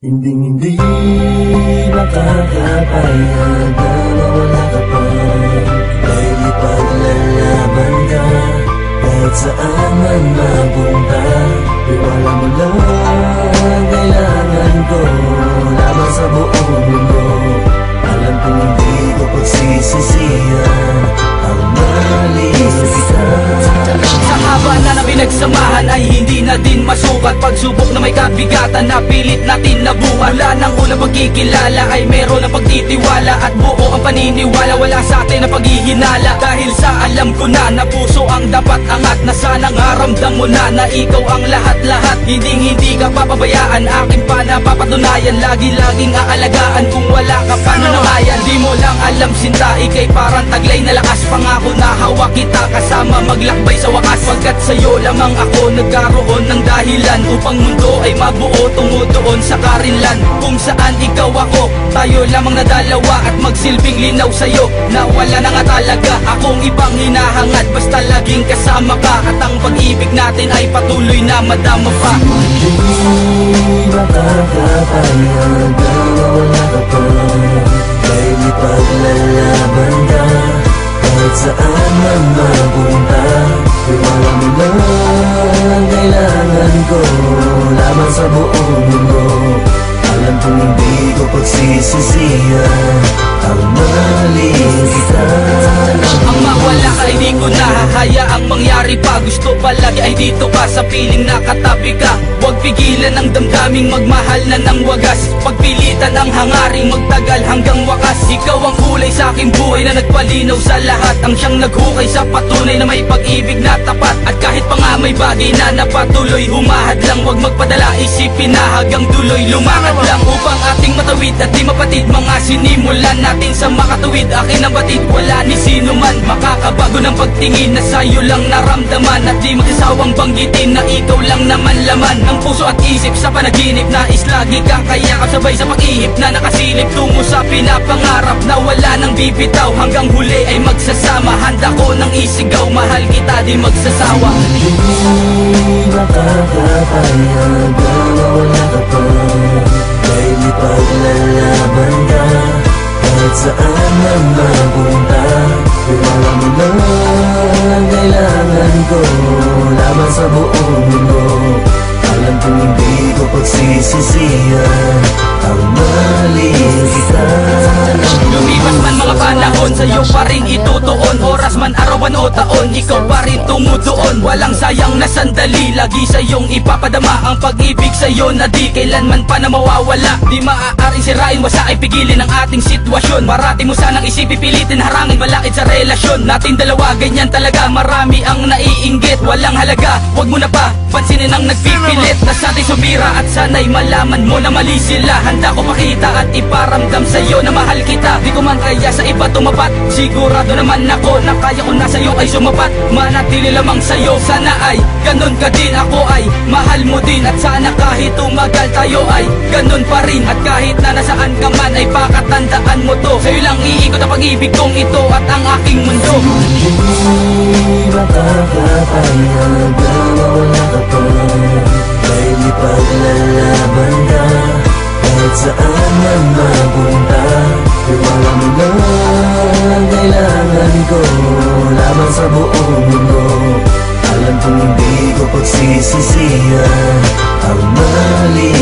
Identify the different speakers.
Speaker 1: Hindi makakapayag na mawala ka pa. Dahil ipaglalaban ka kahit saan man mapunta. Iwala mo lang kailangan ko laban sa buong mundo. Alam kong hindi ko pagsisisihan ang mali kita.
Speaker 2: Sa haba na pinagsamahan ay hindi na din masukat. Pagsubok na may kabigatan na pilit natin nabuhat. Wala nang unang pagkikilala ay meron ng pagtitiwala. At buo ang paniniwala, wala sa atin na paghihinala. Dahil sa alam ko na puso ang dapat angat. Na sanang haramdam mo na ikaw ang lahat-lahat. Hindi ka papabayaan, akin pa na papatunayan. Lagi-laging aalagaan kung wala ka pa nanangayan. Di mo lang alam sinta, ikay parang taglay na lakas. Pangako na hawak kita kasama maglakbay sa wakas. Pagkat sa'yo lamang ako nagkaroon ng dahilan upang mundo ay mabuo tungo doon sa karinlan. Kung saan ikaw ako, tayo lamang na dalawa. At magsilbing linaw sa'yo na wala na nga talaga akong ibang hinahangad. Basta laging kasama ka at ang pag-ibig natin ay patuloy na madama pa.
Speaker 1: Hindi makakapayag na mawala ka pa. Dahil ipaglalaban ka kahit saan man mapunta. Iwala mo lang kailangan ko laban sa buong mundo. Alam kong hindi ko pagsisisihan ang mali kita.
Speaker 2: Ang mawala ka ay di ko nahahayaang mangyari pa. Gusto palagi ay dito ka sa piling nakatabi ka. Huwag pigilan ang damdaming magmahal na ng wagas. Pagpilitan ang hangaring magtagal hanggang wakas. Ikaw ang kulay sa aking buhay na nagpalinaw sa lahat. Ang siyang naghukay sa patunay na may pag-ibig na tapat. At kahit pa nga may bagay na napatuloy, humahad lang, huwag magpadala isipin na hanggang tuloy. Lumakad lang upang ating matawid at di mapatid mga sinimulan natin sa makatuwid. Akin ang batid, wala ni sino man makakabago ng pagtingin na sa'yo lang naramdaman. At di magsasawang banggitin na ikaw lang naman laman ng puso at isip sa panaginip. Nais lagi kang kayakap sabay sa pag-ihip na nakasilip tungo sa pinapangarap na wala nang bibitaw. Hanggang huli ay magsasama, handa ko nang isigaw, mahal kita di magsasawa.
Speaker 1: Hindi makakapayag na mawala ka pa. Dahil ipaglalaban ka kahit saan man mapunta. Iwala mo lang kailangan ko laban sa buong mundo. Alam kong hindi ko pagsisisihan ang mali kita.
Speaker 2: Lumipas man mga panahon, sa'yo pa rin itutuon. Oras man, arawan o taon, ikaw pa rin tumutuon. Walang sayang na sandali, lagi sa'yong ipapadama ang pag-ibig sa'yo na di kailanman pa na mawawala. Di maaaring sirain, wasa ay pigilin ang ating sitwasyon. Marati mo sanang isipin, pilitin, harangin, malakit sa relasyon natin dalawa. Ganyan talaga, marami ang naiinggit. Walang halaga, wag mo na pa pansinin ang nagpipilit na sa ating sumira. At sana'y malaman mo na mali sila. Handa ko makita at iparamdam sa'yo na mahal kita. Di ko man kaya sa iba tumapat, sigurado naman ako na kaya ko na sa'yo ay sumapat. Manatili lamang sa'yo, sana ay ganun ka din. Ako ay mahal mo din at sana kahit tumagal tayo ay ganun pa rin. At kahit na nasaan ka man ay pakatandaan mo to. Sa'yo lang iikot ang pag-ibig kong ito at ang aking mundo.
Speaker 1: Hindi makakapayag na mawala ka pa. Dahil ipaglalaban ka kahit saan man mapunta. Iwala mo lang kailangan ko laban sa buong mundo. Alam kong hindi ko pagsisisihan ang mali